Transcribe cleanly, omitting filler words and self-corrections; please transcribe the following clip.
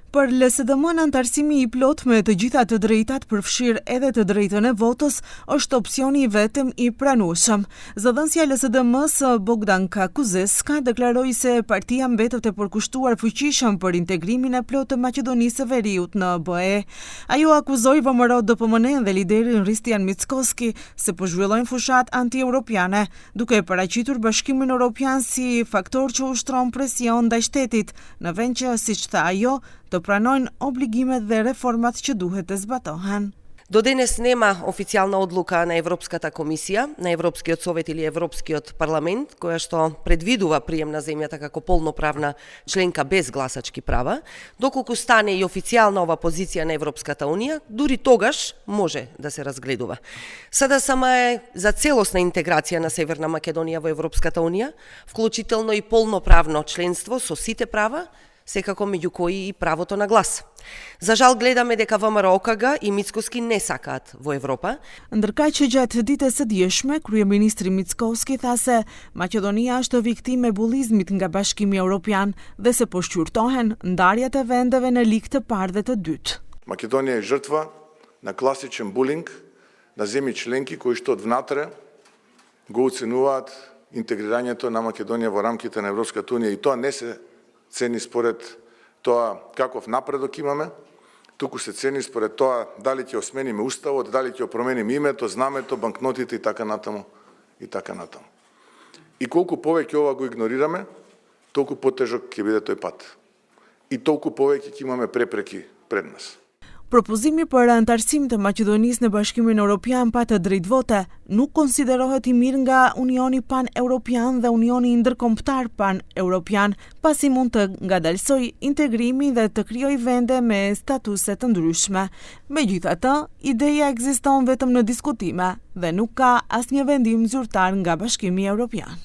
Për LSDM antarësimi i plot me të gjitha të drejtat përfshirë edhe të drejtën e votës është opsioni vetëm i pranueshëm. Zëdhënësja e LSDM-s Bogdanka Kuzeska deklaroi se partia mbetet e përkushtuar fuqishëm për integrimin e plotë të Maqedonisë së Veriut në BE. Ajo akuzoi VMRO DPMN dhe liderin Hristijan Mickoski se po zhvillojnë fushat anti-europiane, duke paraqitur Bashkimin Evropian si faktor që ushtron presion ndaj shtetit, në vend që, siç tha ajo, të pranojnë obligimet dhe reformat që duhet të zbatohen. До денес нема официјална одлука на Европската комисија, на Европскиот совет или Европскиот парламент, која што предвидува прием на земјата како полноправна членка без гласачки права. Доколку стане и официјална ова позиција на Европската унија, дури тогаш може да се разгледува. СДСМ е за целосна интеграција на Северна Македонија во Европската унија, вклучително и полноправно членство со сите права, секако меѓу кои и правото на глас. За жал гледаме дека ВМРО ОКГ и Мицкоски не сакаат во Европа. Ndërkaq që gjatë ditës së dieshme, kryeministri Mickoski tha se Maqedonia është viktimë e bullizmit nga Bashkimi Evropian dhe se po shqyrtohen ndarjet e vendeve në ligë të parë dhe të dytë. Македонија е жртва на класичен булинг на земји членки кои што од внатре го оценуваат интегрирањето на Македонија во рамките на Европската унија и тоа не се цени според тоа каков напредок имаме, туку се цени според тоа дали ќе осмениме уставот, дали ќе промениме името, знамето, банкнотите и така натаму и така натаму. И колку повеќе ова го игнорираме, толку потежок ќе биде тој пат. И толку повеќе ќе имаме препреки пред нас. Propozimi për antarësim të Maqedonisë në Bashkimin Evropian pa të drejtvote nuk konsiderohet i mirë nga Unioni Pan-Europian dhe Unioni Ndërkombëtar Pan-Europian, pasi mund të ngadalsoj integrimin dhe të krijojë vende me statuse të ndryshme. Megjithatë, ideja ekziston vetëm në diskutime dhe nuk ka asnjë vendim zyrtar nga Bashkimi Evropian.